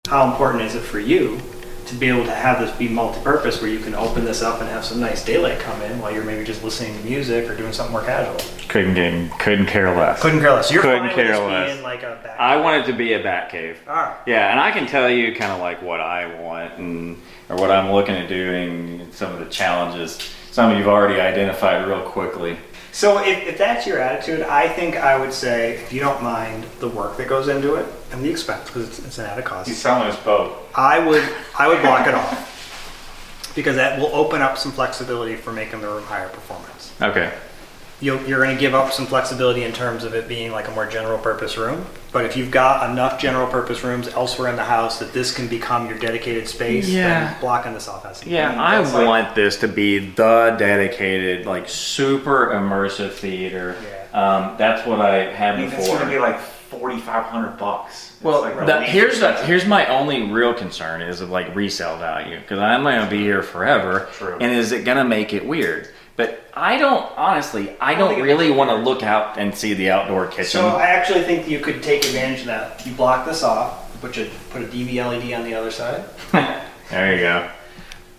how important is it for you to be able to have this be multi-purpose where you can open this up and have some nice daylight come in while you're maybe just listening to music or doing something more casual? Couldn't care less. Couldn't care less. So you're couldn't fine care with this less. being like a back I want it to be a bat cave. All right. Yeah, and I can tell you kind of like what I want or what I'm looking at doing, some of the challenges. Some of you've already identified real quickly. So if that's your attitude, I think I would say, if you don't mind the work that goes into it and the expense, because it's an added cost. He's selling his boat. I would block it off, because that will open up some flexibility for making the room higher performance. Okay. You're going to give up some flexibility in terms of it being like a more general purpose room. But if you've got enough general purpose rooms elsewhere in the house that this can become your dedicated space, then blocking this off has to be. Yeah, I want this to be the dedicated, like super immersive theater. Yeah. That's what I had before. It's going to be like $4,500. Well, like here's my only real concern is of like resale value, because I'm going to be here forever. True. And is it going to make it weird? But I don't really want to look out and see the outdoor kitchen. So I actually think you could take advantage of that. You block this off, put a DV LED on the other side. There you go.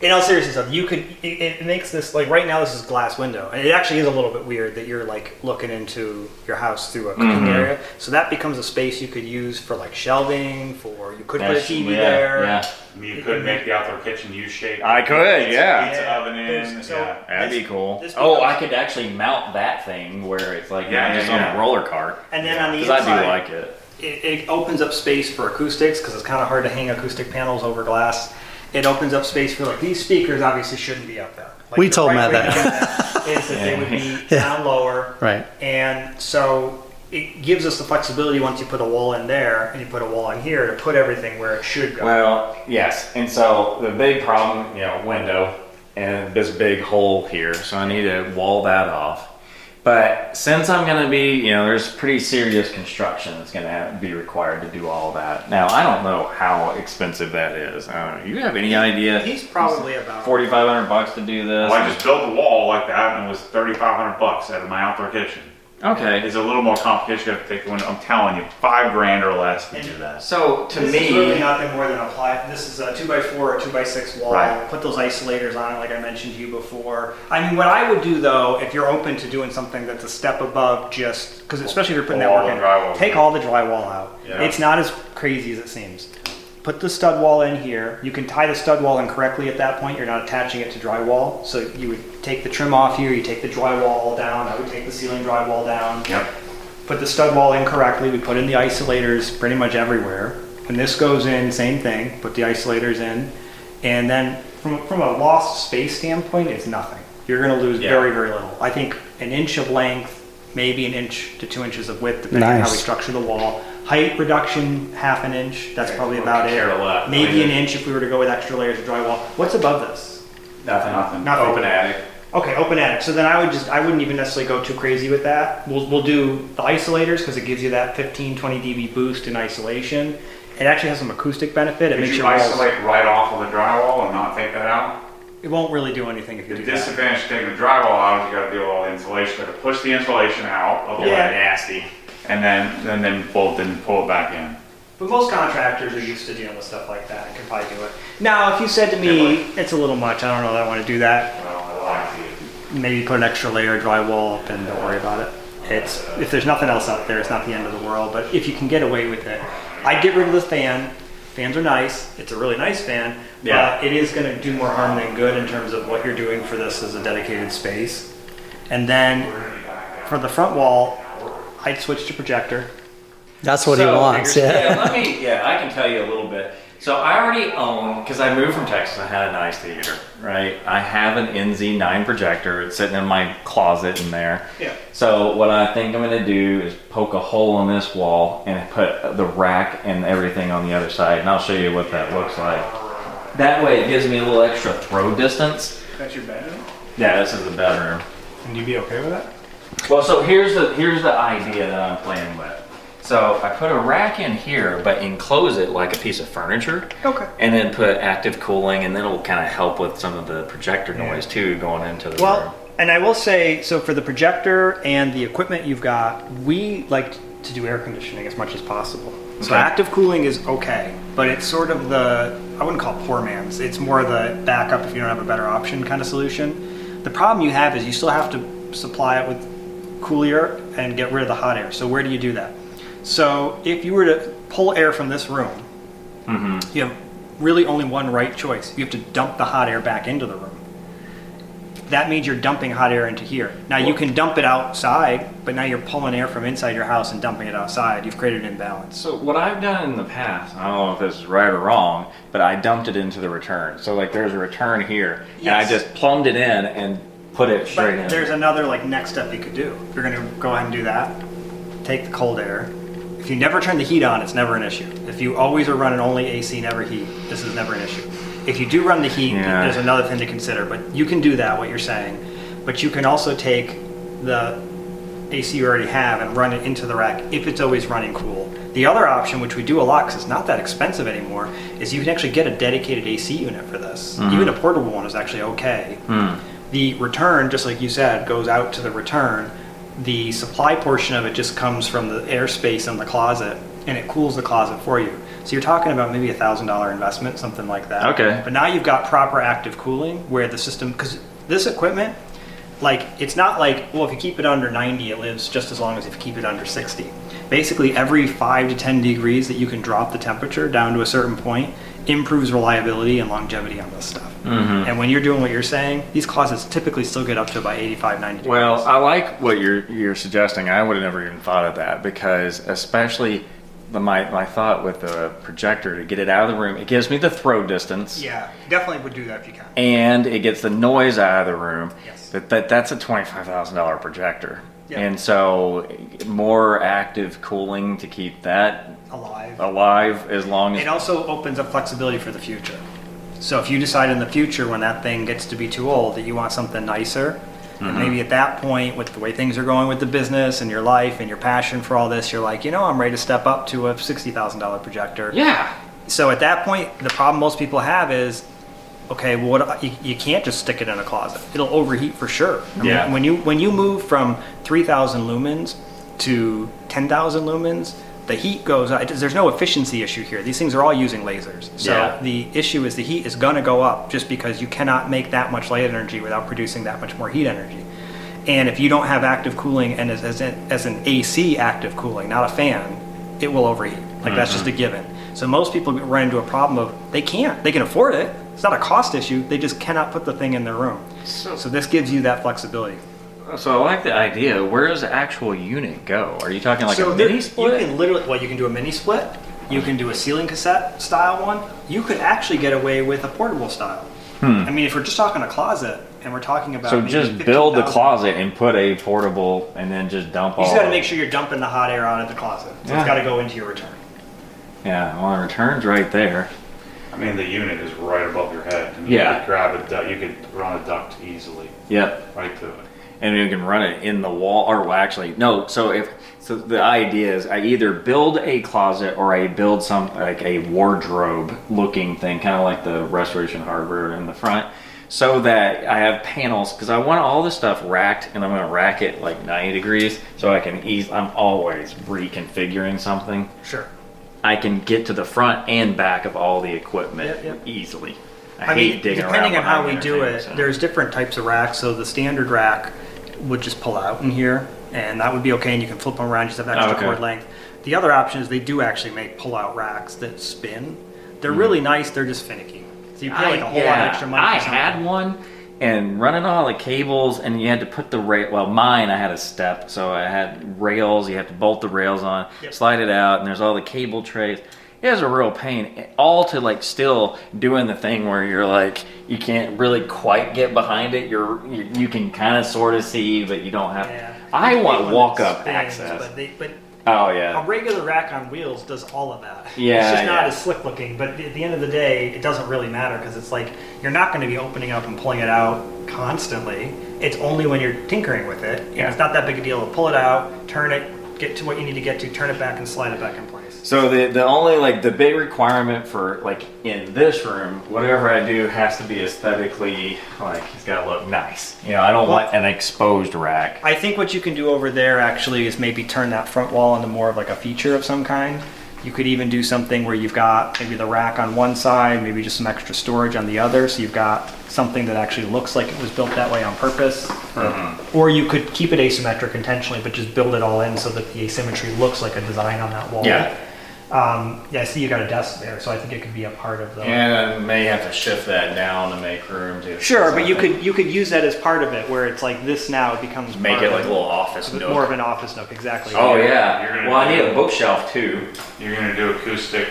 In all seriousness, you could. It makes this, like right now this is a glass window, and it actually is a little bit weird that you're like looking into your house through a cooking area. So that becomes a space you could use for like shelving. You could put a TV there. Yeah. You could make the outdoor kitchen U-shaped. I could, yeah. Pizza oven in. That'd be cool. I could actually mount that thing where it's like just on a roller cart. And then on the inside, because I do like it. It opens up space for acoustics, because it's kind of hard to hang acoustic panels over glass. It opens up space for like these speakers obviously shouldn't be up there. Like we told Matt that. Is that they would be down lower. Right. And so it gives us the flexibility once you put a wall in there and you put a wall in here to put everything where it should go. Well, yes. And so the big problem, window and this big hole here. So I need to wall that off. But since I'm going to be, there's pretty serious construction that's going to be required to do all that. Now, I don't know how expensive that is. You have any idea? He's probably about $4,500 to do this. Well, I just built a wall like that, and it was $3,500 out of my outdoor kitchen. Okay. It's a little more complicated. You have to take the window. I'm telling you, $5,000 or less to do that. So to this me, is really nothing more than apply. This is a 2x4 or 2x6 wall. Right. Put those isolators on it, like I mentioned to you before. I mean, what I would do though, if you're open to doing something that's a step above, just because especially if you're putting that work in, take all the drywall out. Yeah. It's not as crazy as it seems. Put the stud wall in here. You can tie the stud wall in correctly at that point. You're not attaching it to drywall. So you would take the trim off here. You take the drywall down. I would take the ceiling drywall down. Yep. Put the stud wall in correctly. We put in the isolators pretty much everywhere. When this goes in, same thing. Put the isolators in. And then from a lost space standpoint, it's nothing. You're going to lose very, very little. I think an inch of length, maybe an inch to 2 inches of width, depending on how we structure the wall. Height reduction, half an inch. That's probably about it. Maybe an inch if we were to go with extra layers of drywall. What's above this? nothing. Nothing. Open attic. Okay, open attic. So then I wouldn't even necessarily go too crazy with that. We'll do the isolators because it gives you that 15, 20 dB boost in isolation. It actually has some acoustic benefit. It Could makes you your walls, isolate right off of the drywall and not take that out? it won't really do anything if you The do that. disadvantage of taking the drywall out is you got to deal with all the insulation. You got to push the insulation out, otherwise nasty, and then pull it back in. But most contractors are used to dealing with stuff like that and can probably do it. Now, if you said to me, it's a little much, I don't know that I want to do that, Well, I like it. maybe put an extra layer of drywall up and don't worry about it. If there's nothing else out there, it's not the end of the world, but if you can get away with it, I'd get rid of the fan. Fans are nice. It's a really nice fan, but it is going to do more harm than good in terms of what you're doing for this as a dedicated space. And then for the front wall, I'd switch to projector. That's what he wants. I can tell you a little bit. So I already own, because I moved from Texas, I had a nice theater, right? I have an NZ9 projector. It's sitting in my closet in there. Yeah. So what I think I'm going to do is poke a hole in this wall and put the rack and everything on the other side. And I'll show you what that looks like. That way it gives me a little extra throw distance. That's your bedroom? Yeah, this is the bedroom. And you'd be okay with that? Well, so here's the idea that I'm playing with. So I put a rack in here, but enclose it like a piece of furniture. Okay. And then put active cooling, and then it'll kind of help with some of the projector noise too going into the room. And I will say, so for the projector and the equipment you've got, we like to do air conditioning as much as possible. So active cooling is okay, but it's sort of I wouldn't call it poor man's. It's more the backup if you don't have a better option kind of solution. The problem you have is you still have to supply it with cool air and get rid of the hot air. So where do you do that? So if you were to pull air from this room, you have really only one right choice. You have to dump the hot air back into the room. That means you're dumping hot air into here. Now you can dump it outside, but now you're pulling air from inside your house and dumping it outside. You've created an imbalance. So what I've done in the past, I don't know if this is right or wrong, but I dumped it into the return. So like there's a return here, and I just plumbed it in and put it straight in. There's another next step you could do. If you're gonna go ahead and do that, take the cold air. If you never turn the heat on, it's never an issue. If you always are running only AC, never heat, this is never an issue. If you do run the heat, there's another thing to consider, but you can do that, what you're saying. But you can also take the AC you already have and run it into the rack if it's always running cool. The other option, which we do a lot because it's not that expensive anymore, is you can actually get a dedicated AC unit for this. Even a portable one is actually okay. The return, just like you said, goes out to the return. The supply portion of it just comes from the airspace in the closet, and it cools the closet for you. So you're talking about maybe $1,000 investment, something like that. Okay. But now you've got proper active cooling where the system, because this equipment, it's not like, well, if you keep it under 90, it lives just as long as if you keep it under 60. Basically, every 5 to 10 degrees that you can drop the temperature down to a certain point improves reliability and longevity on this stuff. And when you're doing what you're saying, these closets typically still get up to about 85, 90 degrees. Well, I like what you're suggesting. I would have never even thought of that because especially my thought with the projector to get it out of the room, it gives me the throw distance. Yeah, definitely would do that if you can. And it gets the noise out of the room. Yes. But that's a $25,000 projector. Yeah. And so more active cooling to keep that alive as long as... It also opens up flexibility for the future. So if you decide in the future when that thing gets to be too old that you want something nicer, and maybe at that point, with the way things are going with the business and your life and your passion for all this, you're like, I'm ready to step up to a $60,000 projector. Yeah. So at that point, the problem most people have is, okay, well, you can't just stick it in a closet. It'll overheat for sure. I mean, when you move from 3,000 lumens to 10,000 lumens, the heat goes out. There's no efficiency issue here. These things are all using lasers. So the issue is the heat is going to go up just because you cannot make that much light energy without producing that much more heat energy. And if you don't have active cooling and as an AC active cooling, not a fan, it will overheat. That's just a given. So most people run into a problem of they can't. They can afford it. It's not a cost issue. They just cannot put the thing in their room. So this gives you that flexibility. So I like the idea. Where does the actual unit go? Are you talking a mini split? You can literally, you can do a mini split. You can do a ceiling cassette style one. You could actually get away with a portable style. I mean, if we're just talking a closet and we're talking about... So just build the closet and put a portable and then just dump all... You just got to make sure you're dumping the hot air out of the closet. So it's got to go into your return. Yeah, well, the return's right there. I mean, the unit is right above your head. And you could grab a duct. You could run a duct easily. Yep. Right to it. And you can run it in the wall, or well, actually, no. So the idea is, I either build a closet or I build like a wardrobe looking thing, kind of like the Restoration Hardware in the front, so that I have panels because I want all this stuff racked, and I'm going to rack it like 90 degrees, so I can I'm always reconfiguring something. Sure. I can get to the front and back of all the equipment easily. I hate digging around. Depending on how we do it, there's different types of racks. So the standard rack would just pull out in here, and that would be okay, and you can flip them around, just have extra cord length. The other option is they do actually make pull-out racks that spin. They're really nice, they're just finicky. So you pay a whole lot of extra money for something. I had one, and running all the cables, and you had to put the rail, well, mine, I had a step, so I had rails, you have to bolt the rails on, slide it out, and there's all the cable trays. It was a real pain, all to still doing the thing where you're you can't really quite get behind it. You can kind of sort of see, but you don't have. Yeah. I want walk-up access. But oh yeah, a regular rack on wheels does all of that. Yeah, it's just not as slick looking. But at the end of the day, it doesn't really matter because it's you're not going to be opening up and pulling it out constantly. It's only when you're tinkering with it. And it's not that big a deal to pull it out, turn it, get to what you need to get to, turn it back, and slide it back in place. So the only the big requirement for in this room, whatever I do has to be aesthetically it's got to look nice. I don't want an exposed rack. I think what you can do over there actually is maybe turn that front wall into more of a feature of some kind. You could even do something where you've got maybe the rack on one side, maybe just some extra storage on the other, so you've got something that actually looks like it was built that way on purpose. Or you could keep it asymmetric intentionally, but just build it all in so that the asymmetry looks like a design on that wall. Yeah. Yeah, see, you got a desk there, so I think it could be a part of the. And I may have to shift that down to make room to. Sure, but you could use that as part of it, where it's like this now it becomes make part it of like a little office nook. more of an office nook, exactly. Oh You're yeah. gonna Well, I do- need a bookshelf too. You're gonna do acoustic.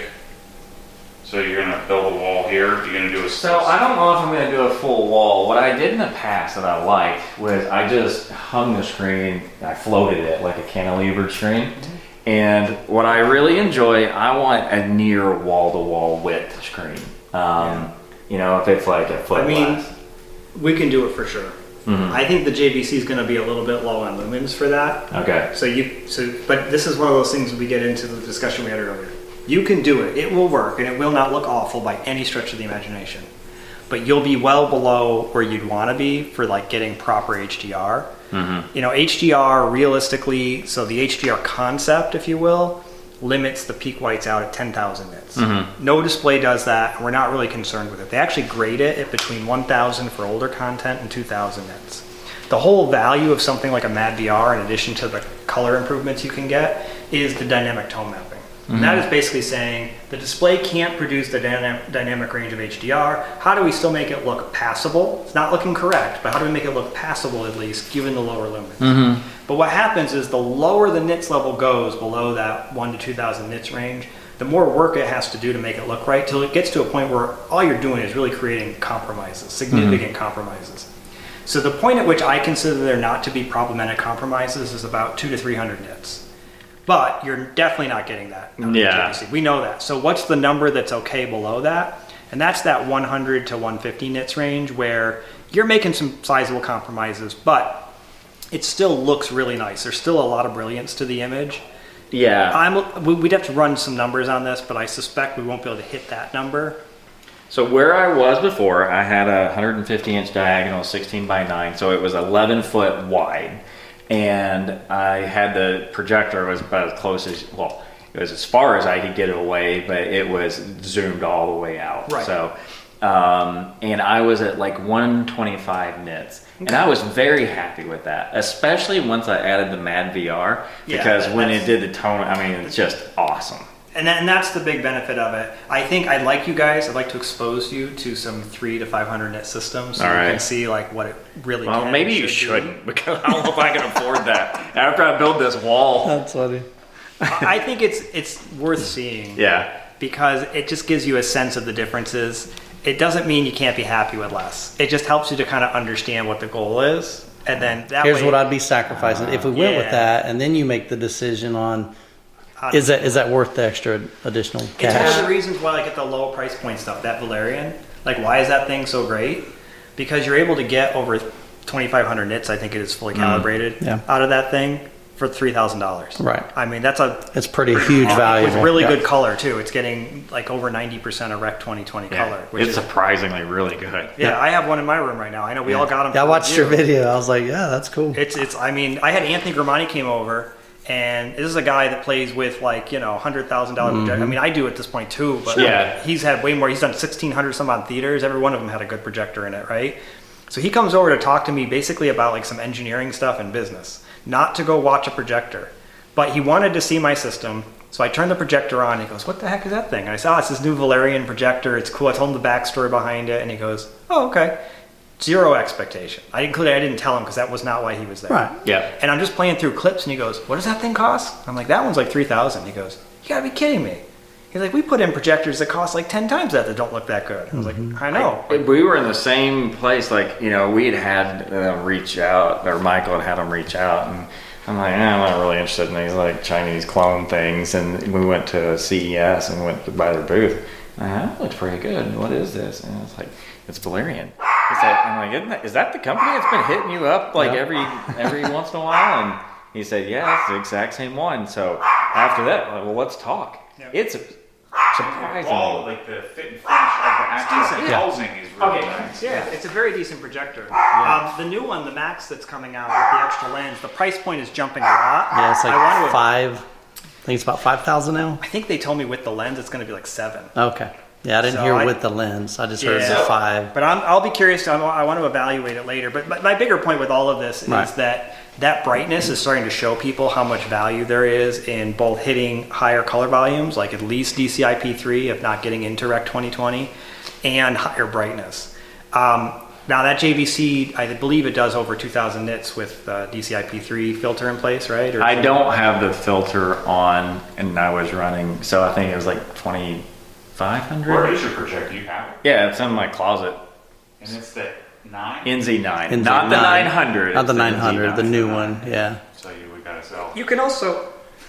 So you're gonna build a wall here. You're gonna do a. So I don't know if I'm going to do a full wall. What I did in the past that I liked was I just hung the screen, I floated it like a cantilevered screen. And what I really enjoy, I want a near wall-to-wall width screen. You know, if it's like a foot I mean, less. we can do it for sure. I think the JVC is going to be a little bit low on lumens for that. Okay. But this is one of those things we get into the discussion we had earlier. You can do it. It will work, and it will not look awful by any stretch of the imagination. But you'll be well below where you'd want to be for like getting proper HDR. You know, HDR realistically, so the HDR concept, if you will, limits the peak whites out at 10,000 nits. No display does that, and we're not really concerned with it. They actually grade it at between 1,000 for older content and 2,000 nits. The whole value of something like a Mad VR, in addition to the color improvements you can get, is the dynamic tone mapping. And that is basically saying the display can't produce the dynamic range of HDR. How do we still make it look passable? It's not looking correct, but how do we make it look passable at least, given the lower lumens? But what happens is the lower the nits level goes below that 1 to 2,000 nits range, the more work it has to do to make it look right, till it gets to a point where all you're doing is really creating compromises, significant compromises. So the point at which I consider there not to be problematic compromises is about 200 to 300 nits. But you're definitely not getting that. Yeah. JVC. We know that. So what's the number that's okay below that? And that's that 100 to 150 nits range where you're making some sizable compromises, but it still looks really nice. There's still a lot of brilliance to the image. Yeah. We'd have to run some numbers on this, but I suspect we won't be able to hit that number. So where I was before, I had a 150-inch diagonal, 16 by 9, so it was 11 foot wide. And I had the projector was about as close as, well, it was as far as I could get it away, but it was zoomed all the way out. Right. So, and I was at like 125 nits. And I was very happy with that, especially once I added the Mad VR, because when it did the tone, I mean, it's just awesome. And that's the big benefit of it. I think I'd like to expose you to some 300 to 500 nit systems so you can see like what it really can. Well, maybe you shouldn't, because I don't know if I can afford that after I build this wall. That's funny. I think it's worth seeing. Yeah. Because it just gives you a sense of the differences. It doesn't mean you can't be happy with less. It just helps you to kind of understand what the goal is. And then that Here's way, what I'd be sacrificing. If we went with that, and then you make the decision on, is that worth the extra additional cash? It's one of the reasons why I get the low price point stuff, that Valerian. Like, why is that thing so great? Because you're able to get over 2,500 nits, I think it is fully calibrated, out of that thing for $3,000. Right. I mean, it's pretty huge value. With really good color, too. It's getting like over 90% of Rec 2020 color. Which It's is surprisingly really good. Yeah, I have one in my room right now. I know we all got them. Yeah, I watched your video. I was like, yeah, that's cool. I mean, I had Anthony Gramani came over, and this is a guy that plays with like, you know, $100,000 projector. I mean, I do at this point too, but he's had way more. He's done 1,600 some odd theaters. Every one of them had a good projector in it, right? So he comes over to talk to me basically about like some engineering stuff and business, not to go watch a projector. But he wanted to see my system, so I turned the projector on. And he goes, "What the heck is that thing?" And I said, "Oh, it's this new Valerian projector. It's cool." I told him the backstory behind it, and he goes, "Oh, okay." Zero expectation. I didn't tell him because that was not why he was there. Right. Yeah. And I'm just playing through clips, and he goes, "What does that thing cost?" I'm like, "That one's like $3,000." He goes, "You gotta be kidding me." He's like, "We put in projectors that cost like 10 times that don't look that good." I was like, "I know." We were in the same place, like, you know, we'd had them reach out, or Michael had them reach out, and I'm like, I'm not really interested in these like Chinese clone things. And we went to CES and went to buy their booth. That looks pretty good. What is this? And it's like, it's Valerian. I'm like, is that the company that's been hitting you up like every once in a while? And he said, yeah, it's the exact same one. So after that, well, let's talk. Yeah. It's surprising. Like the fit and finish of the actual housing is really nice. Yeah, it's a very decent projector. The new one, the Max that's coming out with the extra lens, the price point is jumping a lot. Yeah, it's like think it's about 5,000 now. I think they told me with the lens it's going to be like 7. Okay. Yeah, I didn't So hear I- with the lens. I just heard Yeah. the 5. But I'll be curious. I want to evaluate it later. But my bigger point with all of this is Right. that brightness is starting to show people how much value there is in both hitting higher color volumes, like at least DCI-P3, if not getting into Rec 2020, and higher brightness. Now that JVC, I believe it does over 2,000 nits with DCI-P3 filter in place, right? Or I don't have the filter on, and I was running, so I think it was like 2,500. Where is your projector? You have it. Yeah, it's in my closet. And it's the 9? NZ9, NZ9. not the 900. Not the it's 900, the new NZ9. one. Yeah. So we gotta sell. You can also, You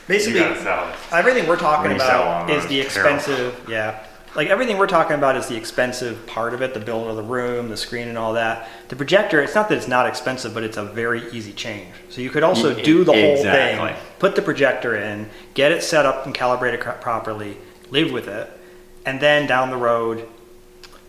basically, gotta sell it. everything we're talking Resell about online is the is terrible. expensive, yeah. Like everything we're talking about is the expensive part of it, the build of the room, the screen and all that. The projector, it's not that it's not expensive, but it's a very easy change. So you could also do the whole Exactly. thing, put the projector in, get it set up and calibrated properly, live with it, and then down the road,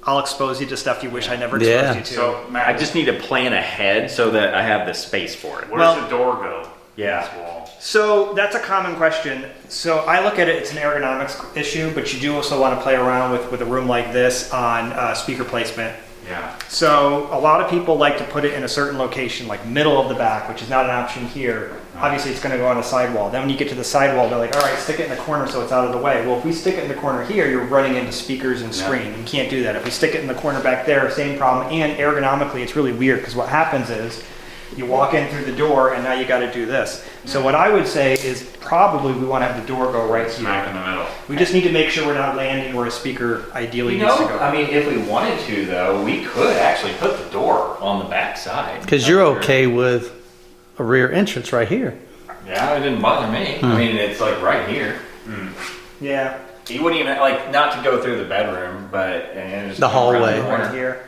I'll expose you to stuff you wish I never exposed Yeah. you to. So Matt, I just need to plan ahead so that I have the space for it. where's well- the door go? Yeah. This wall. So that's a common question. So I look at it, it's an ergonomics issue, but you do also want to play around with a room like this on speaker placement. Yeah. So a lot of people like to put it in a certain location, like middle of the back, which is not an option here. Obviously, it's going to go on the sidewall. Then when you get to the sidewall, they're like, all right, stick it in the corner so it's out of the way. Well, if we stick it in the corner here, you're running into speakers and screen. You can't do that. If we stick it in the corner back there, same problem. And ergonomically, it's really weird because what happens is you walk in through the door and now you got to do this. So what I would say is probably we want to have the door go right Smack in here. the middle. We just need to make sure we're not landing where a speaker ideally You needs to know, go. I mean, if we wanted to, though, we could actually put the door on the back side. Because you're okay with a rear entrance right here. Yeah, it didn't bother me. I mean, it's like right here. Yeah. You wouldn't even, like, not to go through the bedroom, but and just The go around hallway. the corner. Right here.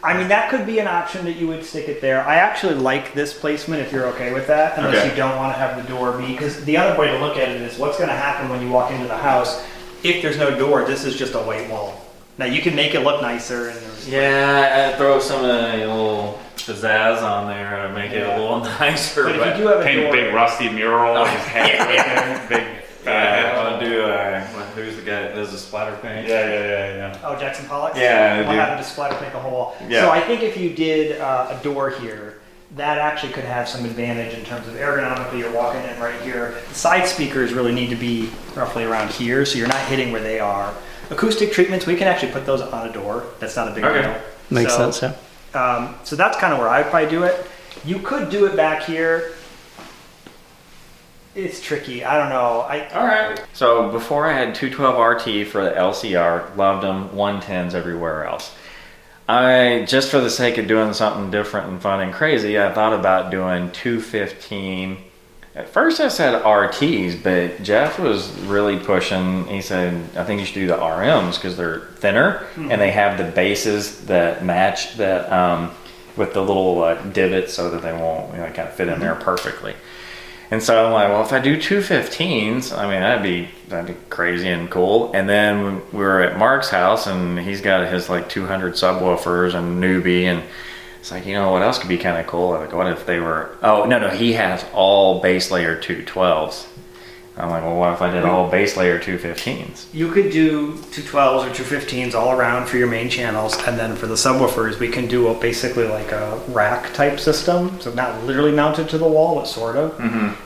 I mean, that could be an option that you would stick it there. I actually like this placement if you're okay with that, unless Okay. you don't want to have the door be, because the other way to look at it is what's going to happen when you walk into the house. If there's no door, this is just a white wall. Now you can make it look nicer and there's Yeah, I throw some of the little pizzazz on there to make it a little nicer. But if you do have a Paint a door, big rusty mural on his head. Yeah. Big Yeah, I'll do, who's the guy that does the splatter paint? yeah. oh, Jackson Pollock? Yeah, I We'll do. have him just splatter paint the whole wall. Yeah. So I think if you did a door here, that actually could have some advantage in terms of ergonomically. You're walking in right here. The side speakers really need to be roughly around here, so you're not hitting where they are. Acoustic treatments, we can actually put those on a door. That's not a big Okay. deal. Makes So, sense, yeah. So that's kind of where I'd probably do it. You could do it back here. It's tricky. I don't know. All right. So before I had 212 RT for the LCR, loved them, 110s everywhere else. I, just for the sake of doing something different and fun and crazy, I thought about doing 215. At first I said RTs, but Jeff was really pushing. He said, I think you should do the RMs because they're thinner and they have the bases that match that with the little divots so that they won't kind of fit in there perfectly. And so I'm like, well, if I do 215s, I mean, that'd be crazy and cool. And then we were at Mark's house, and he's got his like 200 subwoofers and newbie, and it's like, what else could be kind of cool? Like, what if they were? Oh no, he has all base layer 212s. I'm like, well, what if I did all base layer 215s? You could do 212s or 215s all around for your main channels, and then for the subwoofers, we can do basically like a rack type system. So not literally mounted to the wall, but sort of.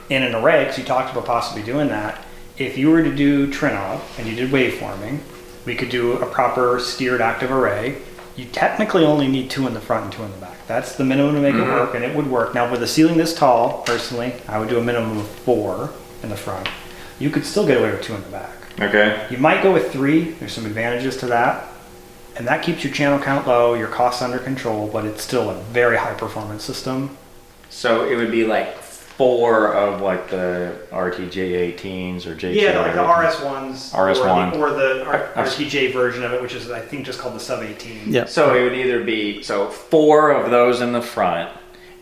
In an array, because you talked about possibly doing that. If you were to do Trinog and you did waveforming, we could do a proper steered octave array. You technically only need 2 in the front and 2 in the back. That's the minimum to make it work, and it would work. Now with a ceiling this tall, personally, I would do a minimum of 4 in the front. You could still get away with 2 in the back. Okay. You might go with 3. There's some advantages to that. And that keeps your channel count low, your costs under control, but it's still a very high performance system. So it would be like 4 of like the RTJ18s or JK. Yeah, like the RS1s. RS1. Or the RTJ version of it, which is I think just called the Sub 18. Yeah. So it would either be 4 of those in the front,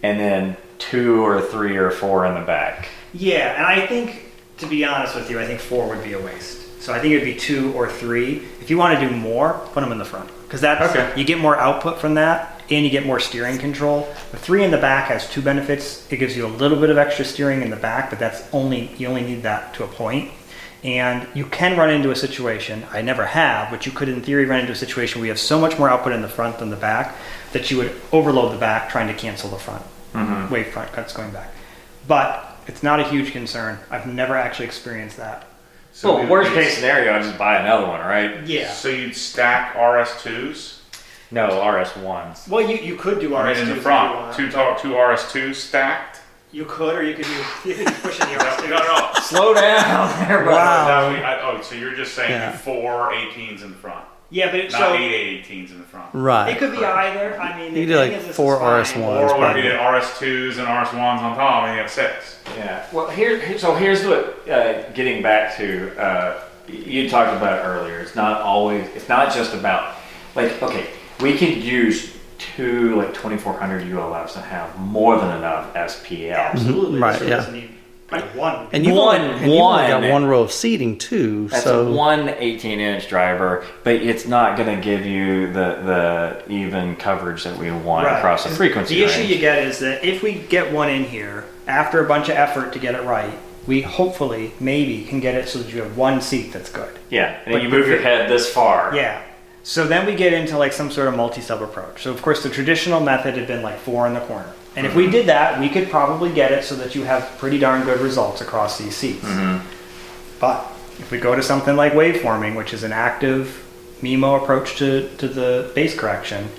and then 2 or 3 or 4 in the back. Yeah, and I think, to be honest with you, I think 4 would be a waste. So I think it'd be 2 or 3. If you want to do more, put them in the front. Because that's, you get more output from that, and you get more steering control. The 3 in the back has 2 benefits. It gives you a little bit of extra steering in the back, but you only need that to a point. And you can run into a situation, I never have, but you could in theory run into a situation where you have so much more output in the front than the back that you would overload the back trying to cancel the front, wave front cuts going back. But it's not a huge concern. I've never actually experienced that. So worst case scenario, I just buy another one, right? Yeah. So you'd stack RS2s? No, RS1s. Well, you could do RS2s. Right in the front, two RS2s stacked? You could, or you could push in the RS2s. No. Slow down there, Oh, so you're just saying Yeah. 4 18s in the front? Yeah, but Not 8 18s in the front. Right. it could be either. I mean, You the do thing like is, this 4 is fine. RS1s. Or would it be RS2s and RS1s on top, and you have 6? Yeah. Well, here's what. Getting back to you talked about earlier. It's not just about like we could use 2 like 2400 ULFs and have more than enough SPL. Absolutely. Right, This yeah. doesn't need one. And you've One- only got one- one row of seating too. That's so a 18-inch driver, but it's not going to give you the even coverage that we want Right. across the frequency The issue range. you get is that if we get one in here, after a bunch of effort to get it right, we hopefully, maybe, can get it so that you have one seat that's good. Yeah, and But you move your head this far. Yeah. So then we get into like some sort of multi-sub approach. So of course the traditional method had been like 4 in the corner. And if we did that, we could probably get it so that you have pretty darn good results across these seats. But if we go to something like waveforming, which is an active MIMO approach to the bass correction,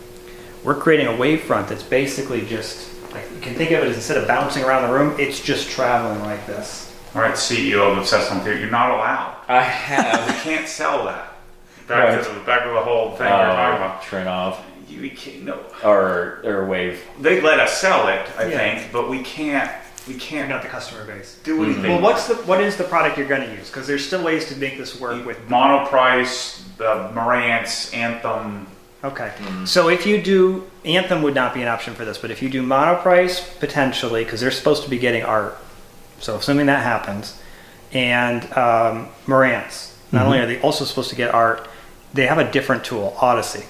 we're creating a wavefront that's basically just, like, you can think of it as instead of bouncing around the room, it's just traveling like this. All right, CEO of Obsessed Theory, you're not allowed. I have. You can't sell that. Back to the whole thing we were talking about. Turn off We can't, no. or wave. They let us sell it, I Yeah. think, but we can't You're not the customer base. do anything. Well, what is the product you're going to use? Because there's still ways to make this work with. Monoprice, Marantz, Anthem. Okay, so if you do, Anthem would not be an option for this, but if you do Monoprice, potentially, because they're supposed to be getting art, so assuming that happens, and Marantz, not only are they also supposed to get art, they have a different tool, Odyssey.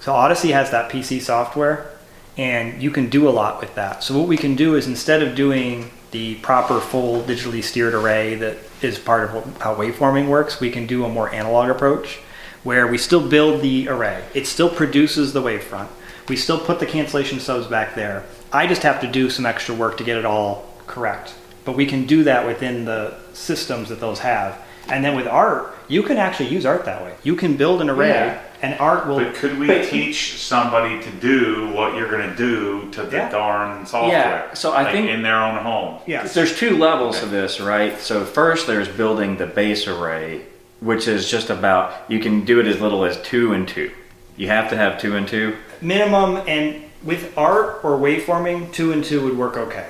So Odyssey has that PC software, and you can do a lot with that. So what we can do is, instead of doing the proper full digitally steered array that is part of how waveforming works, we can do a more analog approach where we still build the array. It still produces the wavefront. We still put the cancellation subs back there. I just have to do some extra work to get it all correct. But we can do that within the systems that those have. And then with art, you can actually use art that way. You can build an array, Yeah. and art will... But could we teach somebody to do what you're going to do to the Yeah. darn software? Yeah, so I like think- in their own home. Yes. There's 2 levels to this, right? So first there's building the base array, which is just about, you can do it as little as 2 and 2. You have to have 2 and 2. Minimum, and with art or waveforming, 2 and 2 would work okay.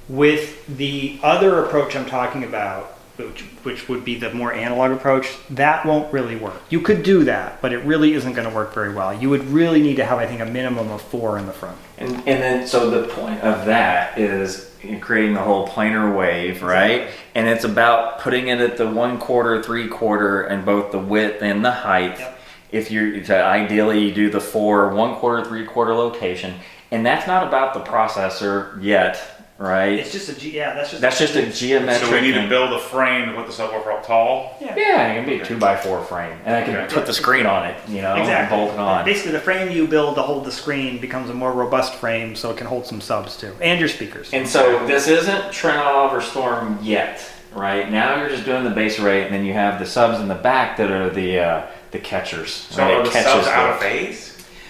With the other approach I'm talking about, which would be the more analog approach, that won't really work. You could do that, but it really isn't going to work very well. You would really need to have, I think, a minimum of 4 in the front. And then, so the point of that is creating the whole planar wave, right? And it's about putting it at the 1/4, 3/4, and both the width and the height. Yep. If you're, ideally you do the 4 1/4, 3/4 location. And that's not about the processor yet, right? It's just that's That's just a geometric. So we need to thing. build a frame to put the subwoofer up tall. Yeah. Yeah, it can be a 2x4 frame, and I can Okay. put the screen on it, Exactly. and bolt it on. Basically, the frame you build to hold the screen becomes a more robust frame, so it can hold some subs too, and your speakers. And so this isn't Trinov or Storm yet, right? Now you're just doing the base array, and then you have the subs in the back that are the catchers. So right? are It the catches subs the- out of phase?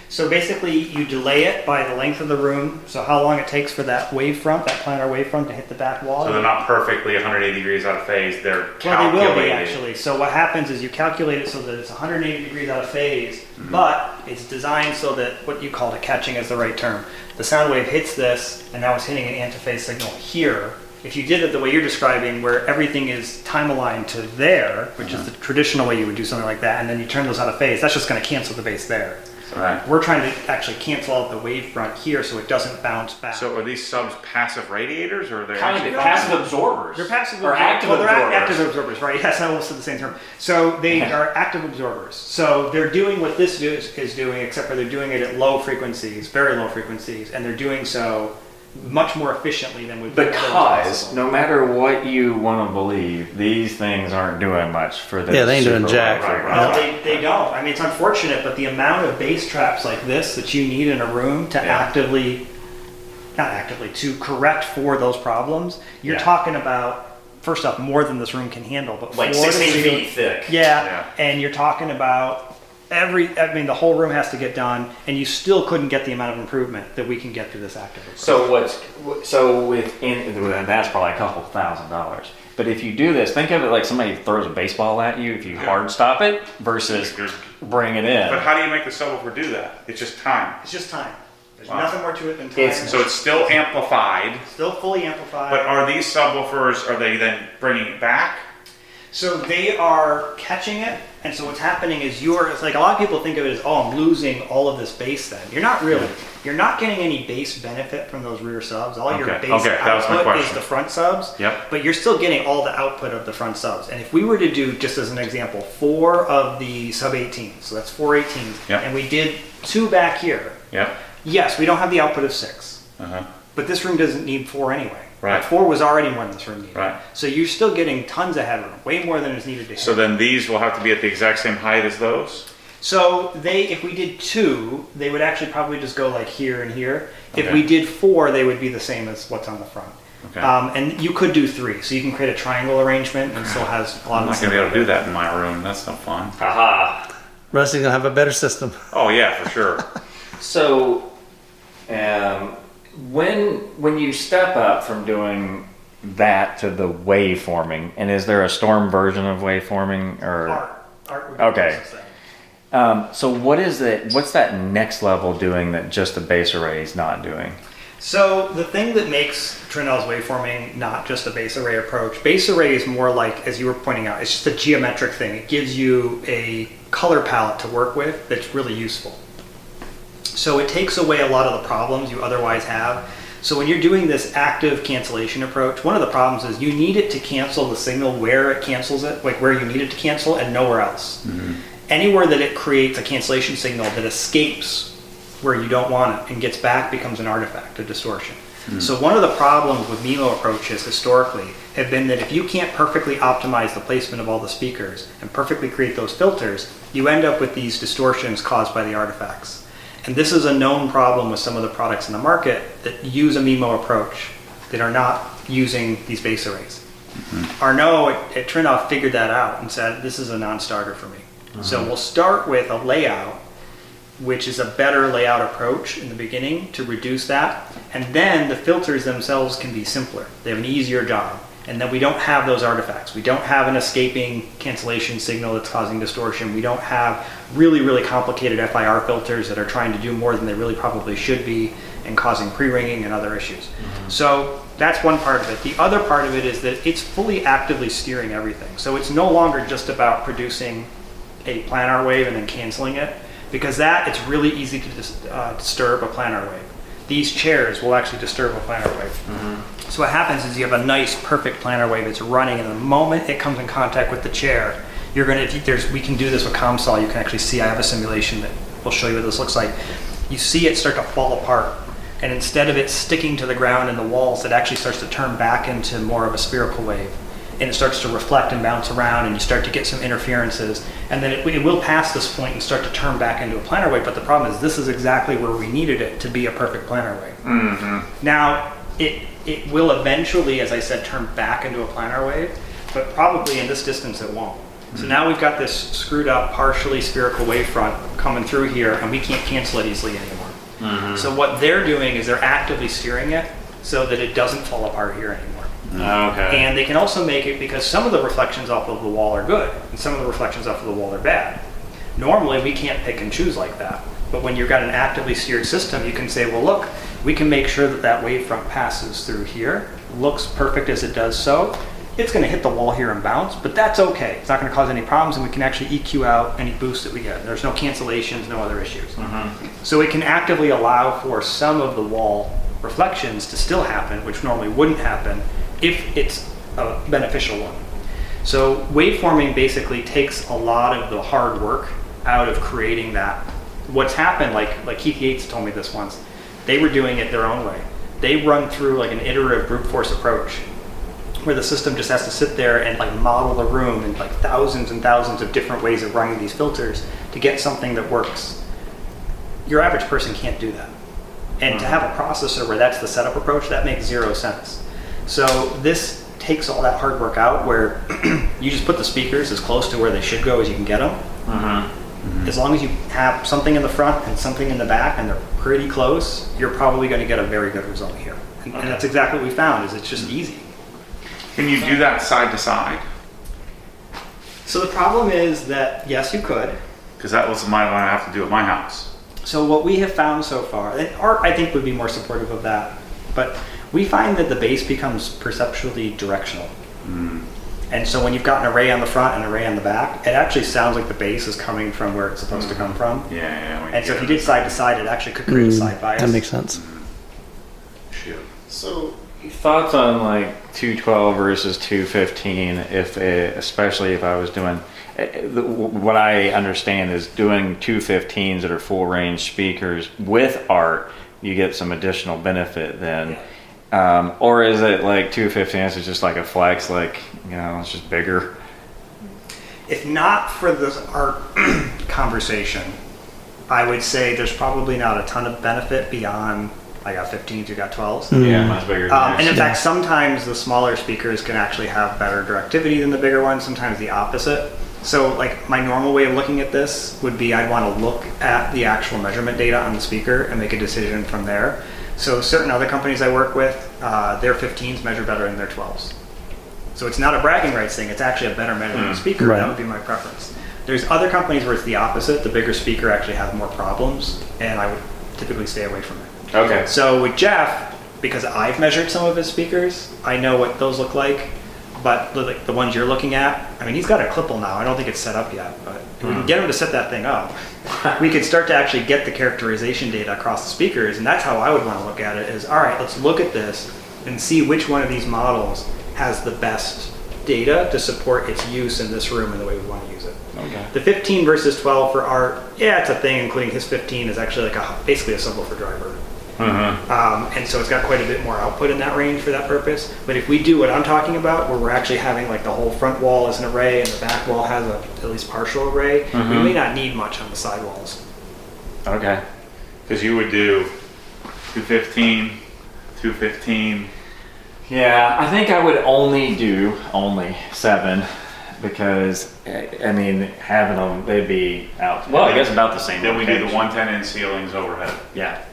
So basically, you delay it by the length of the room. So how long it takes for that wavefront, that planar wavefront, to hit the back wall. So they're not perfectly 180 degrees out of phase. They're Well, they will be calculated. actually. So what happens is you calculate it so that it's 180 degrees out of phase, but it's designed so that what you call the catching is the right term. The sound wave hits this, and now it's hitting an antiphase signal here. If you did it the way you're describing, where everything is time aligned to there, which is the traditional way you would do something like that, and then you turn those out of phase, that's just going to cancel the bass there. Right. We're trying to actually cancel out the wavefront here so it doesn't bounce back. So are these subs passive radiators, or are they Kind actually of passive absorbers. They're passive or active well, they're absorbers. active absorbers, right? Yes, I almost said the same term. So they are active absorbers. So they're doing what this is doing, except for they're doing it at low frequencies, very low frequencies, and they're doing so much more efficiently than we've Because no matter what you want to believe, these things aren't doing much for the they ain't doing jack. Well, they don't. I mean, it's unfortunate, but the amount of bass traps like this that you need in a room to to correct for those problems, you're talking about, first off, more than this room can handle, but like 16 feet thick. Yeah, and you're talking about the whole room has to get done, and you still couldn't get the amount of improvement that we can get through this active approach. That's probably a couple $1,000s. But if you do this, think of it like somebody throws a baseball at you. If you hard stop it versus bring it in. But how do you make the subwoofer do that? It's just time. It's just time. There's nothing more to it than time. So it's still amplified. Still fully amplified. But are these subwoofers, are they then bringing it back? So they are catching it, and so what's happening is it's like a lot of people think of it as, I'm losing all of this bass then. You're not really. You're not getting any bass benefit from those rear subs. All your bass output is the front subs, but you're still getting all the output of the front subs. And if we were to do, just as an example, 4 of the sub 18s, so that's 4 18s, and we did 2 back here, yes, we don't have the output of 6, but this room doesn't need 4 anyway. Right. 4 was already more than this room needed. Right. So you're still getting tons of headroom, way more than is needed to hit. So then these will have to be at the exact same height as those? So if we did 2, they would actually probably just go like here and here. If we did 4, they would be the same as what's on the front. Okay. And you could do 3, so you can create a triangle arrangement and still has a lot of. I'm not going to be able to do that in my room. That's no fun. Haha. Rusty's gonna have a better system. Oh yeah, for sure. So, when you step up from doing that to the waveforming, and is there a storm version of waveforming or art would be okay? So what's that next level doing that just the bass array is not doing? So the thing that makes Trinell's waveforming not just a bass array approach, bass array is more like, as you were pointing out, it's just a geometric thing. It gives you a color palette to work with that's really useful. So it takes away a lot of the problems you otherwise have. So when you're doing this active cancellation approach, one of the problems is you need it to cancel the signal where it cancels it, like where you need it to cancel and nowhere else. Anywhere that it creates a cancellation signal that escapes where you don't want it and gets back becomes an artifact, a distortion. So one of the problems with MIMO approaches historically have been that if you can't perfectly optimize the placement of all the speakers and perfectly create those filters, you end up with these distortions caused by the artifacts. And this is a known problem with some of the products in the market that use a MIMO approach that are not using these bass arrays. Arnaud at Trinell figured that out and said, this is a non-starter for me. So we'll start with a layout, which is a better layout approach in the beginning to reduce that. And then the filters themselves can be simpler. They have an easier job. And then we don't have those artifacts. We don't have an escaping cancellation signal that's causing distortion. We don't have really, really complicated FIR filters that are trying to do more than they really probably should be and causing pre-ringing and other issues. So that's one part of it. The other part of it is that it's fully actively steering everything. So it's no longer just about producing a planar wave and then canceling it, because it's really easy to disturb a planar wave. These chairs will actually disturb a planar wave. So what happens is you have a nice, perfect planar wave. It's running, and the moment it comes in contact with the chair, you're going to. We can do this with ComSol. You can actually see. I have a simulation that will show you what this looks like. You see it start to fall apart, and instead of it sticking to the ground and the walls, it actually starts to turn back into more of a spherical wave, and it starts to reflect and bounce around, and you start to get some interferences, and then it will pass this point and start to turn back into a planar wave. But the problem is this is exactly where we needed it to be a perfect planar wave. Now it will eventually, as I said, turn back into a planar wave, but probably in this distance it won't. So now we've got this screwed up, partially spherical wavefront coming through here, and we can't cancel it easily anymore. So what they're doing is they're actively steering it so that it doesn't fall apart here anymore. And they can also make it, because some of the reflections off of the wall are good, and some of the reflections off of the wall are bad. Normally we can't pick and choose like that. But when you've got an actively steered system, you can say, well, look, we can make sure that that wavefront passes through here, looks perfect as it does so. It's going to hit the wall here and bounce, but that's okay. It's not going to cause any problems, and we can actually EQ out any boost that we get. There's no cancellations, no other issues. So it can actively allow for some of the wall reflections to still happen, which normally wouldn't happen if it's a beneficial one. So waveforming basically takes a lot of the hard work out of creating that. What's happened, like Keith Yates told me this once, they were doing it their own way. they run through like an iterative brute force approach where the system just has to sit there and like model the room in like thousands and thousands of different ways of running these filters to get something that works. Your average person can't do that. And to have a processor where that's the setup approach, that makes zero sense. So this takes all that hard work out where you just put the speakers as close to where they should go as you can get them. As long as you have something in the front and something in the back and they're pretty close, you're probably going to get a very good result here. And that's exactly what we found, is it's just easy. Can you do that side to side? So the problem is that, yes, you could. Because that was what I have to do at my house. So what we have found so far, and Art I think would be more supportive of that, but we find that the bass becomes perceptually directional. And so when you've got an array on the front and an array on the back, it actually sounds like the bass is coming from where it's supposed to come from. Yeah. And so if you did side to side, it actually could create a side bias. That makes sense. Shoot. So thoughts on like 212 versus 215, especially if I was doing, what I understand is doing 215s that are full range speakers with Art, you get some additional benefit then. Or is it like 215s is just like a flex, like, it's just bigger? If not for this Art conversation, I would say there's probably not a ton of benefit beyond, I got 15s, you got 12s. Yeah, much bigger than and in fact, sometimes the smaller speakers can actually have better directivity than the bigger ones, sometimes the opposite. So like my normal way of looking at this would be I'd want to look at the actual measurement data on the speaker and make a decision from there. So certain other companies I work with, their 15s measure better than their 12s. So it's not a bragging rights thing, it's actually a better measuring speaker. Right. That would be my preference. There's other companies where it's the opposite. The bigger speaker actually has more problems, and I would typically stay away from it. Okay. So with Jeff, because I've measured some of his speakers, I know what those look like. But the ones you're looking at, I mean, he's got a clipple now. I don't think it's set up yet, but if we can get him to set that thing up, we could start to actually get the characterization data across the speakers. And that's how I would want to look at it is, all right, let's look at this and see which one of these models has the best data to support its use in this room and the way we want to use it. Okay. The 15 versus 12 for Art, yeah, it's a thing, including his 15 is actually like basically a subwoofer driver. And so it's got quite a bit more output in that range for that purpose. But if we do what I'm talking about, where we're actually having like the whole front wall as an array and the back wall has at least partial array, we may not need much on the side walls. Okay. Because you would do 215, 215. Yeah, I think I would only do 7 because, I mean, having them, they'd be out. Well, I guess about the same. Then we do the 110 in ceilings overhead. Yeah.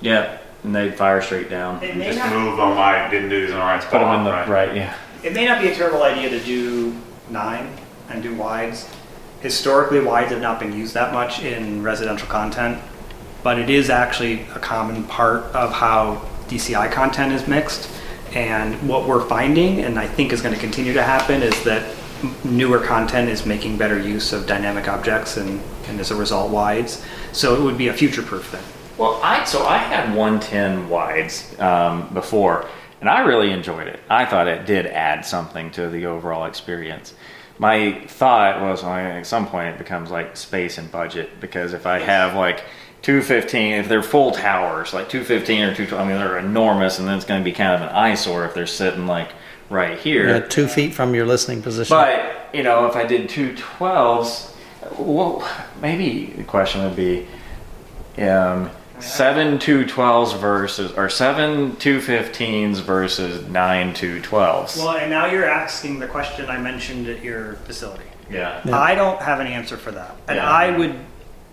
Yeah, and they'd fire straight down. It may Just not, move them. I didn't do these in the right spot. Put them in the right, yeah. it may not be a terrible idea to do 9 and do wides. Historically, wides have not been used that much in residential content, but it is actually a common part of how DCI content is mixed. And what we're finding, and I think is going to continue to happen, is that newer content is making better use of dynamic objects and as a result wides. So it would be a future-proof thing. Well, I had 110 wides before, and I really enjoyed it. I thought it did add something to the overall experience. My thought was, at some point it becomes like space and budget, because if I have like 215, if they're full towers, like 215 or 212, I mean, they're enormous, and then it's going to be kind of an eyesore if they're sitting like right here. Yeah, 2 feet from your listening position. But, if I did 212s, well, maybe the question would be, 7 212s versus, or 7 215s versus 9 212s. Well, and now you're asking the question I mentioned at your facility. Yeah. I don't have an answer for that. And I would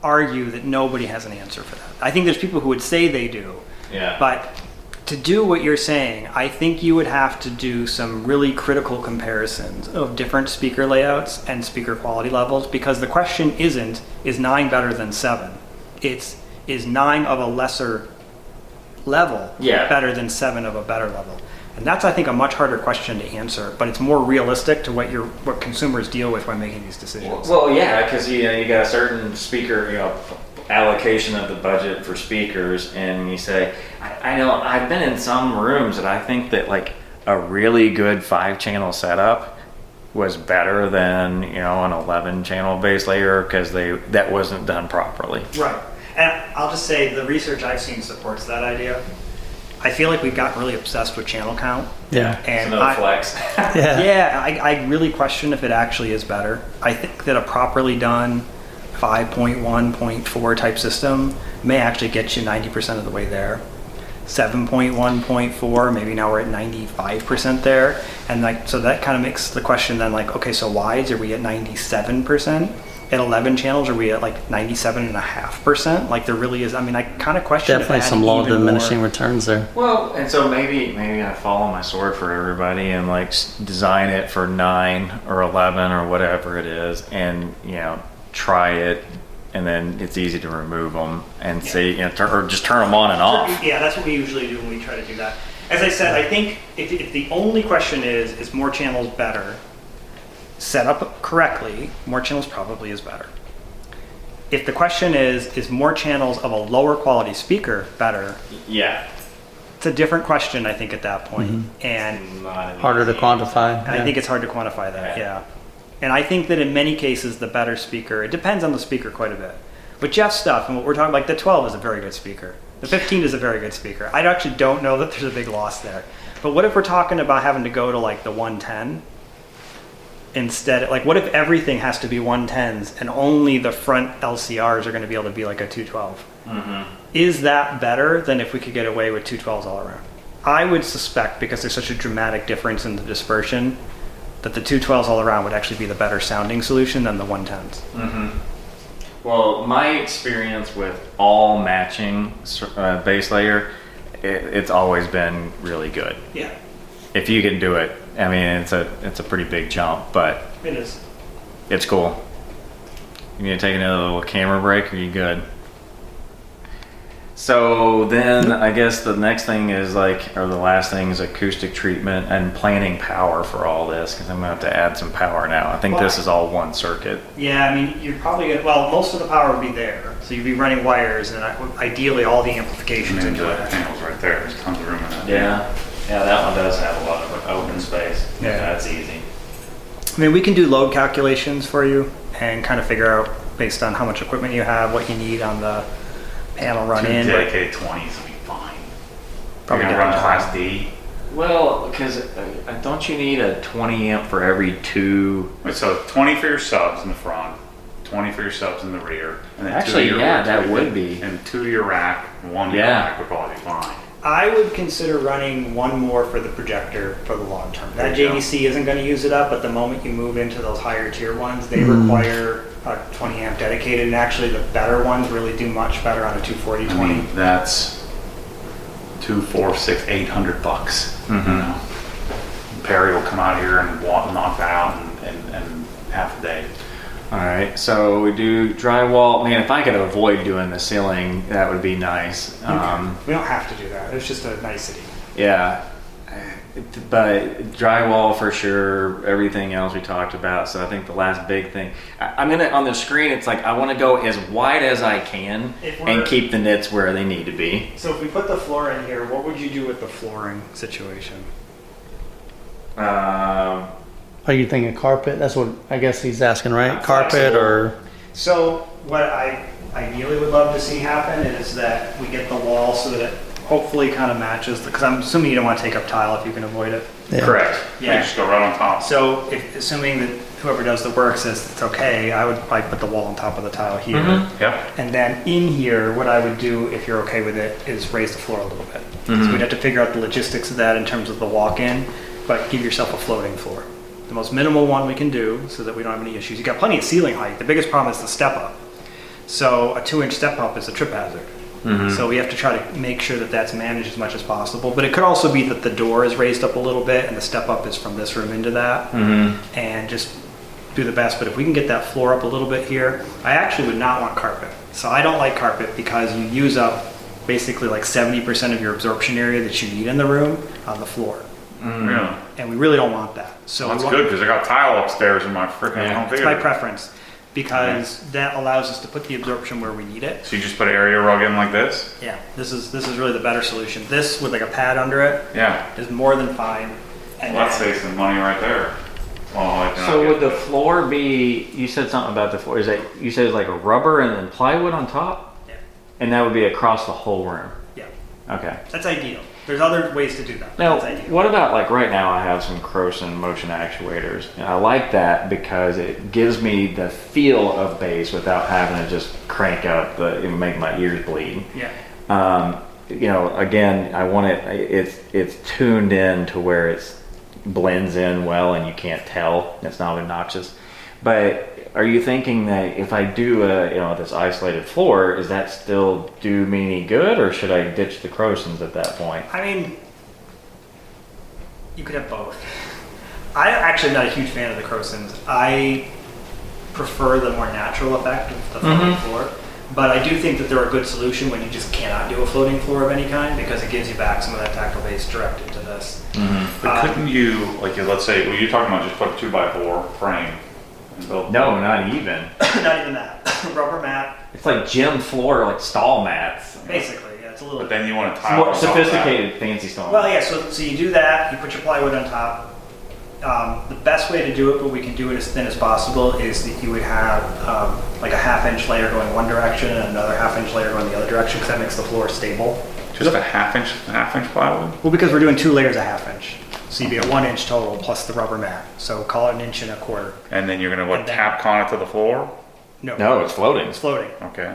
argue that nobody has an answer for that. I think there's people who would say they do. Yeah. But to do what you're saying, I think you would have to do some really critical comparisons of different speaker layouts and speaker quality levels, because the question isn't, is 9 better than 7? It's, is 9 of a lesser level better than 7 of a better level? And that's, I think, a much harder question to answer, but it's more realistic to what consumers deal with when making these decisions. Well, yeah, because you got a certain speaker, allocation of the budget for speakers, and you say, I know I've been in some rooms that I think that like a really good 5-channel setup was better than an 11-channel bass layer, because that wasn't done properly. Right. And I'll just say the research I've seen supports that idea. I feel like we got really obsessed with channel count. Yeah. It's And another flex. yeah, I really question if it actually is better. I think that a properly done 5.1, 0.4 type system may actually get you 90% of the way there. 7.1, 0.4, maybe now we're at 95% there. And like, so that kind of makes the question then like, okay, so wides, are we at 97%? At 11 channels, are we at like 97.5%? Like there really is, I mean, I kind of question Definitely if some adding low even diminishing more. returns there. Well, and so maybe I follow my sword for everybody and like design it for 9 or 11 or whatever it is, and try it, and then it's easy to remove them and see, or just turn them on and off. Yeah, that's what we usually do when we try to do that. As I said, I think if the only question is more channels better, set up correctly, more channels probably is better. If the question is more channels of a lower quality speaker better, Yeah. it's a different question, I think, at that point. And Harder to quantify. I think it's hard to quantify that, yeah. And I think that in many cases, the better speaker, it depends on the speaker quite a bit. With Jeff's stuff, and what we're talking, like the 12 is a very good speaker. The 15 is a very good speaker. I actually don't know that there's a big loss there. But what if we're talking about having to go to like the 110? Instead, like what if everything has to be 110s and only the front LCRs are going to be able to be like a 212? Is that better than if we could get away with 212s all around? I would suspect, because there's such a dramatic difference in the dispersion, that the 212s all around would actually be the better sounding solution than the 110s. Well, my experience with all matching bass layer, it's always been really good. Yeah, If you can do it, I mean, it's a pretty big jump, but it is. it's cool. You need to take another little camera break, or you good? So then I guess the next thing is or the last thing is acoustic treatment and planning power for all this, because I'm gonna have to add some power now. I think this is all one circuit. Yeah, I mean, you're probably going to, well, most of the power would be there. So you'd be running wires and ideally all the amplifications And into the it. panels right there, there's tons of room in that. Yeah, that one does have a lot of open space. Yeah. That's easy. I mean, we can do load calculations for you and kind of figure out based on how much equipment you have, what you need on the panel run Two in. dedicated 20s will be fine. Probably You're gonna run don't. Class D. Well, because don't you need a 20 amp for every two? So 20 for your subs in the front, 20 for your subs in the rear, and then Actually, two to your yeah, that would be. and 2 to your rack, 1 to your Yeah. rack would probably be fine. I would consider running one more for the projector for the long term. That There you go. JVC isn't going to use it up, but the moment you move into those higher tier ones, they require a 20 amp dedicated, and actually the better ones really do much better on a 240 I 20. mean, that's 2, 4, 6, $800. You know? Perry will come out here and knock that out in half a day. All right, so we do drywall. Man, if I could avoid doing the ceiling, that would be nice. We don't have to do that. It's just a nicety. Yeah, but drywall for sure. Everything else we talked about. So I think the last big thing, I'm gonna on the screen. It's like I want to go as wide as I can and keep the nits where they need to be. So if we put the floor in here, what would you do with the flooring situation? Are you thinking carpet? That's what I guess he's asking, right? Carpet Flexible. or So what I ideally would love to see happen is that we get the wall so that it hopefully kind of matches, because I'm assuming you don't want to take up tile if you can avoid it. yeah. Correct. Yeah. You just go right on top. So assuming that whoever does the work says it's okay, I would probably put the wall on top of the tile here. Yep. And then in here, what I would do, if you're okay with it, is raise the floor a little bit. So we'd have to figure out the logistics of that in terms of the walk-in, but give yourself a floating floor. The most minimal one we can do so that we don't have any issues. You got plenty of ceiling height. The biggest problem is the step up. So a 2-inch step up is a trip hazard. So we have to try to make sure that that's managed as much as possible. But it could also be that the door is raised up a little bit and the step up is from this room into that. And just do the best. But if we can get that floor up a little bit here, I actually would not want carpet. So I don't like carpet because you use up basically like 70% of your absorption area that you need in the room on the floor. Really? And we really don't want that. So That's we want, good, because I got tile upstairs in my freaking home it's theater. my preference because that allows us to put the absorption where we need it. So you just put an area rug in like this? Yeah, this is really the better solution. This with like a pad under it Yeah. is more than fine. And Well, that saves some money right there. Well, So would the floor be? You said something about the floor. Is that you said it's like a rubber and then plywood on top? Yeah. And that would be across the whole room. Yeah, Okay. that's ideal. There's other ways to do that. Now, That's ideal. what about like right now I have some Croson motion actuators. And I like that because it gives me the feel of bass without having to just crank up and make my ears bleed. Yeah. You know, again, I want it's tuned in to where it's blends in well and you can't tell. It's not obnoxious. But are you thinking that if I do this isolated floor, is that still do me any good, or should I ditch the Crosons at that point? I mean, you could have both. I actually am not a huge fan of the Crosons. I prefer the more natural effect of the floating floor. But I do think that they're a good solution when you just cannot do a floating floor of any kind, because it gives you back some of that tactile bass directed to this. But couldn't you, like, let's say, well, you're talking about just put a 2x4 frame and build. No, not even. Not even that. Rubber mat. It's like gym floor, like stall mats. Basically, yeah, it's a little. But then you want to It's tile more on top of sophisticated, fancy stall. Well, yeah. So you do that. You put your plywood on top. The best way to do it, but we can do it as thin as possible, is that you would have like a 1/2 inch layer going one direction and another 1/2 inch layer going the other direction, because that makes the floor stable. that. Just a half inch plywood? Well, because we're doing 2 layers of 1/2 inch. So you'd be at 1 inch total plus the rubber mat. So call it 1.25 inches. And then you're going to, And then- tap con it to the floor? No, it's floating. It's floating. Okay.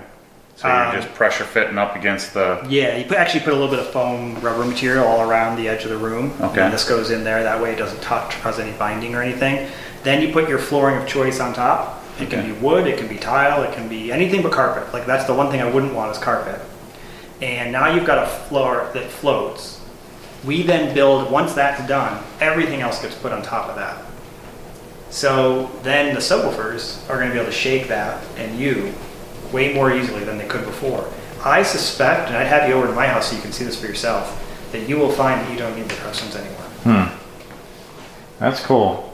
So you're just pressure fitting up against the. Yeah, you actually put a little bit of foam rubber material all around the edge of the room. Okay. And this goes in there. That way it doesn't cause any binding or anything. Then you put your flooring of choice on top. It can be wood, it can be tile, it can be anything but carpet. Like, that's the one thing I wouldn't want is carpet. And now you've got a floor that floats. We then build, once that's done, everything else gets put on top of that. So then the subwoofers are going to be able to shake that and you way more easily than they could before. I suspect, and I'd have you over to my house so you can see this for yourself, that you will find that you don't need the Crosons anymore. That's cool.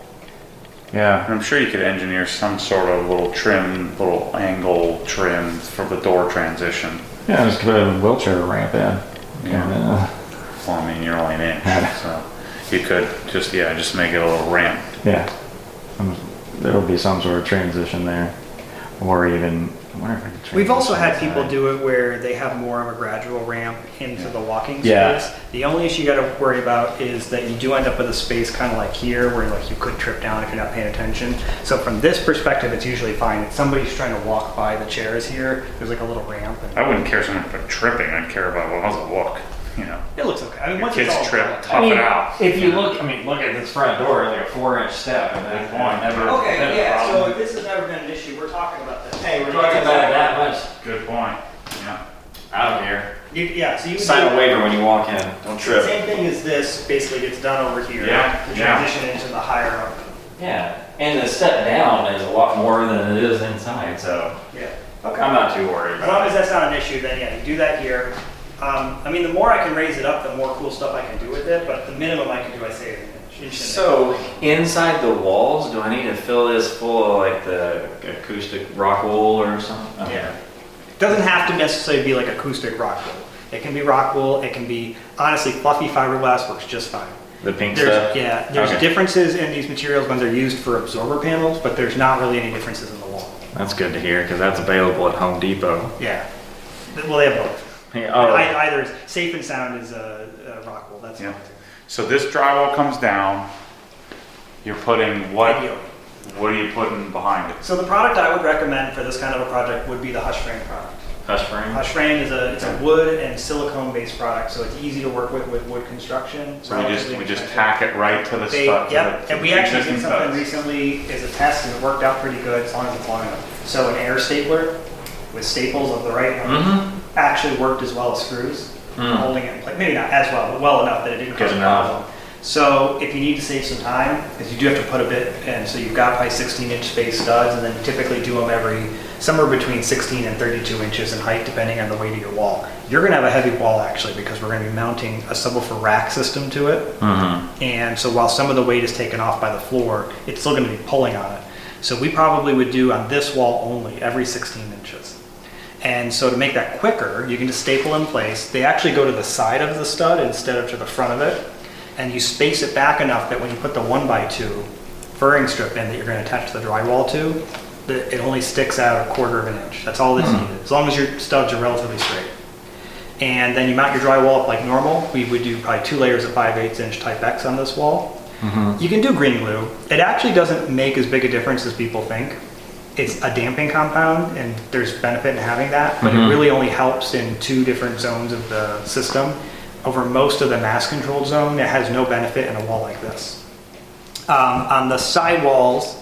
Yeah. I'm sure you could engineer some sort of little angle trim for the door transition. Yeah, just put a wheelchair ramp in. Yeah. Well, I mean, you're only an inch, so you could just make it a little ramp. Yeah. There'll be some sort of transition there. Or even, I wonder if I could We've also transition had people inside. do it where they have more of a gradual ramp into the walking space. Yeah. The only issue you got to worry about is that you do end up with a space kind of like here where like you could trip down if you're not paying attention. So from this perspective, it's usually fine. If somebody's trying to walk by the chairs here, there's like a little ramp. And I wouldn't care so much about tripping. I'd care about, well, how's it look? You know, it looks okay. I mean, your once kids it's all trip, done. tough it out. If you look, look at this front door, like a 4-inch step, and then never. Okay, yeah, so if this has never been an issue, we're talking about this. Hey, we're talking about it that much. Good point. Yeah. I don't care. Yeah, so you Sign a waiver when you walk in. Don't The trip. same thing as this basically gets done over here. Yeah, The yeah. transition into the higher up. Yeah, and the step down is a lot more than it is inside, so Yeah. Okay. I'm not too worried As about long it. as that's not an issue, then yeah, you do that here. I mean, the more I can raise it up, the more cool stuff I can do with it, but the minimum I can do, I say, is an inch. So inside the walls, do I need to fill this full of like the acoustic rock wool or something? Okay. Yeah. It doesn't have to necessarily be like acoustic rock wool. It can be rock wool, it can be, honestly, fluffy fiberglass works just fine. The pink There's, stuff? yeah, there's Okay. differences in these materials when they're used for absorber panels, but there's not really any differences in the wall. That's good to hear because that's available at Home Depot. Yeah. Well, they have both. Yeah, oh, Either is safe and sound is rock wool. That's Yeah. fine. So this drywall comes down. You're putting what? Ideally. What are you putting behind it? So the product I would recommend for this kind of a project would be the Hush Frame product. Hush frame. Hush Frame is it's a wood and silicone based product, so it's easy to work with wood construction. So we just Relatively tack it right to the They, stud. yep, and we actually did existing something studs. recently as a test, and it worked out pretty good as long as it's long enough. So an air stapler with staples of the right length actually worked as well as screws, holding it in place. Maybe not as well, but well enough that it didn't cause a Good enough. problem. So if you need to save some time, because you do have to put a bit, and so you've got probably 16-inch space studs, and then you typically do them somewhere between 16 and 32 inches in height, depending on the weight of your wall. You're going to have a heavy wall actually, because we're going to be mounting a subwoofer rack system to it. And so while some of the weight is taken off by the floor, it's still going to be pulling on it. So we probably would do on this wall only every 16 inches. And so to make that quicker, you can just staple in place. They actually go to the side of the stud instead of to the front of it. And you space it back enough that when you put the 1x2 furring strip in that you're going to attach the drywall to, it only sticks out 1/4 of an inch. That's all that's needed, as long as your studs are relatively straight. And then you mount your drywall up like normal. We would do probably 2 layers of 5/8 inch Type X on this wall. You can do green glue. It actually doesn't make as big a difference as people think. It's a damping compound, and there's benefit in having that, but it really only helps in 2 different zones of the system. Over most of the mass controlled zone, it has no benefit in a wall like this. On the side walls,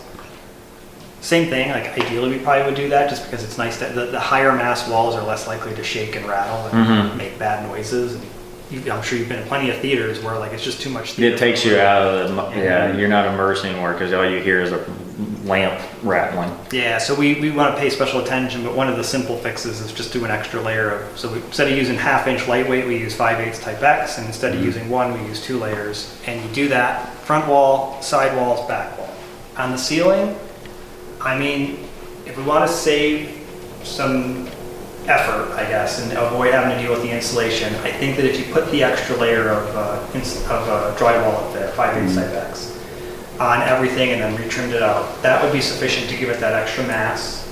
same thing. Like ideally, we probably would do that just because it's nice that the higher mass walls are less likely to shake and rattle and make bad noises. And I'm sure you've been in plenty of theaters where like it's just too much theater. It takes you out of the, you're not immersed anymore because all you hear is a lamp rattling. Yeah, so we want to pay special attention, but one of the simple fixes is just do an extra layer of, so instead of using 1/2 inch lightweight, we use 5/8 Type X, and instead of using 1, we use 2 layers. And you do that front wall, side walls, back wall. On the ceiling, I mean, if we want to save some effort, I guess, and avoid having to deal with the insulation, I think that if you put the extra layer of drywall up there, 5/8 Type X, on everything and then retrimmed it out, that would be sufficient to give it that extra mass,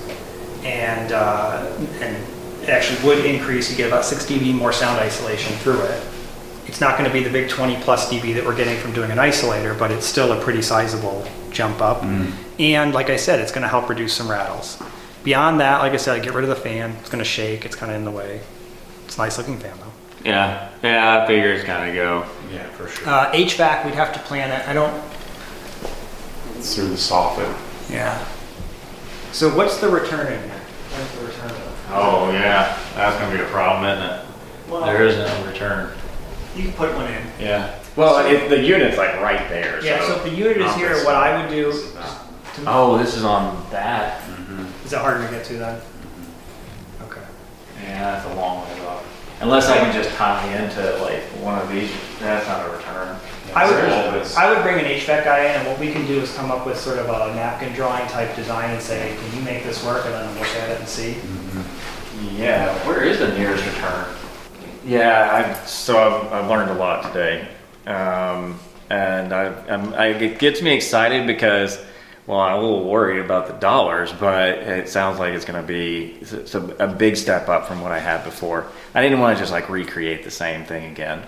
and it actually would increase. You get about 6 dB more sound isolation through it. It's not going to be the big 20 plus dB that we're getting from doing an isolator, but it's still a pretty sizable jump up. And like I said, it's going to help reduce some rattles. Beyond that, like I said, get rid of the fan. It's going to shake. It's kind of in the way. It's a nice looking fan though. Yeah, I figure it's kind of go. Yeah, for sure. HVAC, we'd have to plan it. I don't. It's through the soffit. Yeah. So what's the return in here? What's the return? Oh yeah, that's gonna be a problem, isn't it? Well, There is no return. You can put one in. Yeah. Well, the unit's like right there. Yeah, so if the unit is here, what I would do is Oh, this is on that. Is that harder to get to then? Okay. Yeah, that's a long way up. Unless I can just tie into like one of these. That's not a return. I would bring an HVAC guy in, and what we can do is come up with sort of a napkin drawing type design and say, hey, can you make this work? And then look at it and see. Yeah, where is the nearest return? Yeah, I've learned a lot today, and it gets me excited because, well, I'm a little worried about the dollars, but it sounds like it's going to be a big step up from what I had before. I didn't want to just like recreate the same thing again,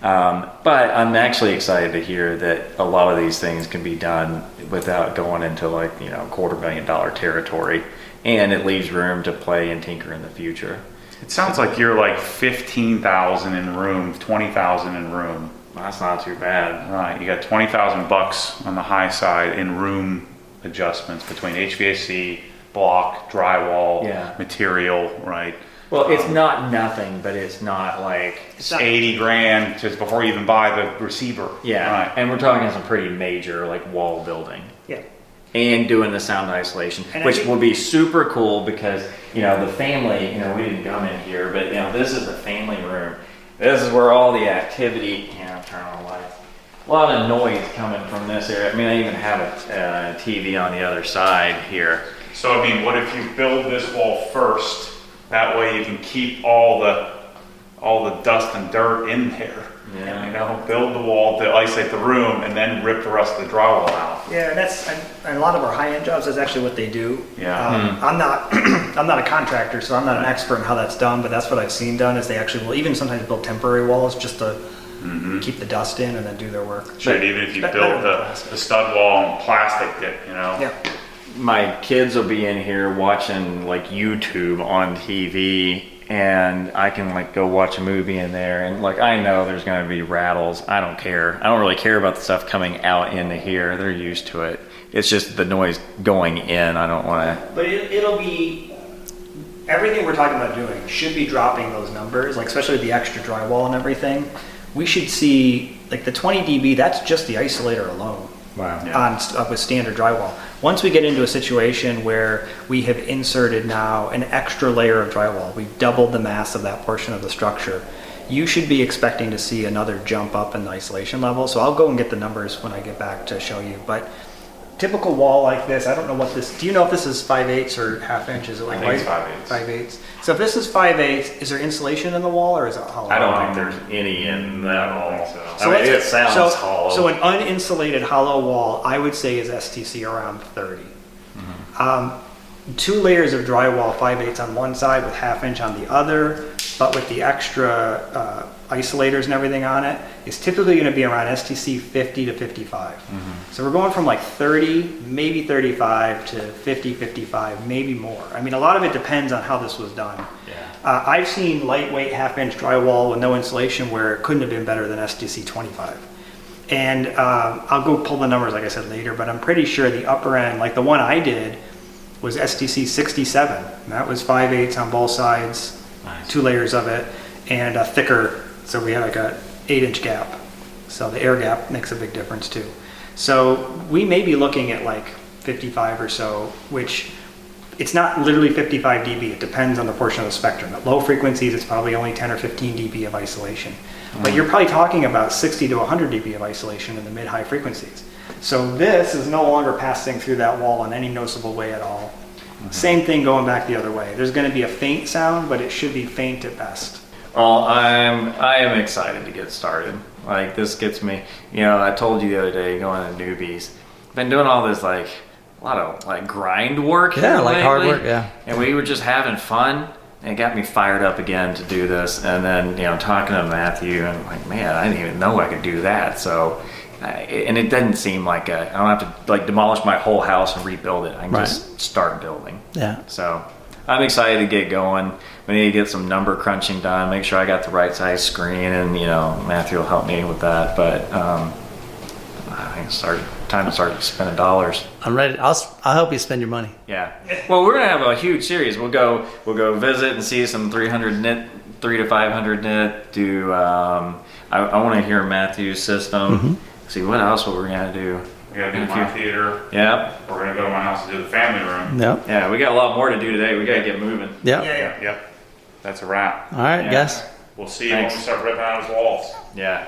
but I'm actually excited to hear that a lot of these things can be done without going into like $250,000 territory, and it leaves room to play and tinker in the future. It sounds like you're like 15,000 in room, 20,000 in room. Well, that's not too bad. Right, you got 20,000 bucks on the high side in room adjustments between HVAC, block, drywall, material, right? Well, it's not nothing, but it's not like it's 80 grand just before you even buy the receiver. Yeah, right. And we're talking some pretty major like wall building. Yeah. And doing the sound isolation, and which will be super cool because, the family, we didn't come in here, but, this is the family room. This is where all the activity, turn on the lights. A lot of noise coming from this area. I mean, I even have a TV on the other side here. So, what if you build this wall first? That way you can keep all the dust and dirt in there. Yeah. Build the wall to isolate the room and then rip the rest of the drywall out. Yeah, that's and a lot of our high-end jobs. That's actually what they do. Yeah. I'm not a contractor, so I'm not an expert in how that's done. But that's what I've seen done. Is they actually will even sometimes build temporary walls just to keep the dust in and then do their work. Sure, even if you build the stud wall and plastic it, Yeah. My kids will be in here watching like YouTube on TV, and I can like go watch a movie in there, and like I know there's going to be rattles. I don't care. I don't really care about the stuff coming out into here. They're used to it. It's just the noise going in. I don't want to. But it'll be everything we're talking about doing should be dropping those numbers, like especially the extra drywall and everything. We should see like the 20 dB. That's just the isolator alone. Wow. On with standard drywall. Once we get into a situation where we have inserted now an extra layer of drywall, we've doubled the mass of that portion of the structure, you should be expecting to see another jump up in the isolation level. So I'll go and get the numbers when I get back to show you. But typical wall like this, I don't know what this, do you know if this is 5/8 or 1/2 inch? Is it like I think it's 5/8. 5/8. So if this is 5/8, is there insulation in the wall or is it hollow? I don't think there's any in that wall. So it sounds hollow. So an uninsulated hollow wall, I would say, is STC around 30. 2 layers of drywall 5/8 on one side with 1/2 inch on the other, but with the extra isolators and everything on it, is typically going to be around STC 50 to 55. So we're going from like 30, maybe 35 to 50, 55, maybe more. I mean, a lot of it depends on how this was done. Yeah. I've seen lightweight 1/2 inch drywall with no insulation where it couldn't have been better than STC 25. And I'll go pull the numbers, like I said, later, but I'm pretty sure the upper end, like the one I did, was STC 67. And that was 5/8 on both sides, Nice. 2 layers of it, and a thicker, so we had like a 8-inch gap. So the air gap makes a big difference too. So we may be looking at like 55 or so, which it's not literally 55 dB. It depends on the portion of the spectrum. At low frequencies, it's probably only 10 or 15 dB of isolation. But you're probably talking about 60 to 100 dB of isolation in the mid-high frequencies. So this is no longer passing through that wall in any noticeable way at all. Same thing going back the other way. There's going to be a faint sound, but it should be faint at best. Well, I am excited to get started. Like, this gets me, you know, I told you the other day, going to newbies, been doing all this, like, a lot of, like, grind work. Yeah, like hard work, yeah. And we were just having fun, and it got me fired up again to do this. And then, you know, talking to Matthew, and I'm like, man, I didn't even know I could do that. So, and it doesn't seem like I don't have to, like, demolish my whole house and rebuild it. I can just start building. Yeah. So, I'm excited to get going. We need to get some number crunching done, make sure I got the right size screen, and, you know, Matthew will help me with that. But I think it's time to start spending dollars. I'm ready. I'll help you spend your money. Yeah. Well, we're gonna have a huge series. We'll go visit and see some 300 nit, 3 to 500 nit. Do I want to hear Matthew's system. See what else we're gonna do. We gotta do my theater. Yeah. We're gonna go to my house and do the family room. Yep. Yeah, we got a lot more to do today. We gotta get moving. Yep. Yep. That's a wrap. All right, Yeah. guys. We'll see you when we Thanks. start ripping out his walls. Yeah.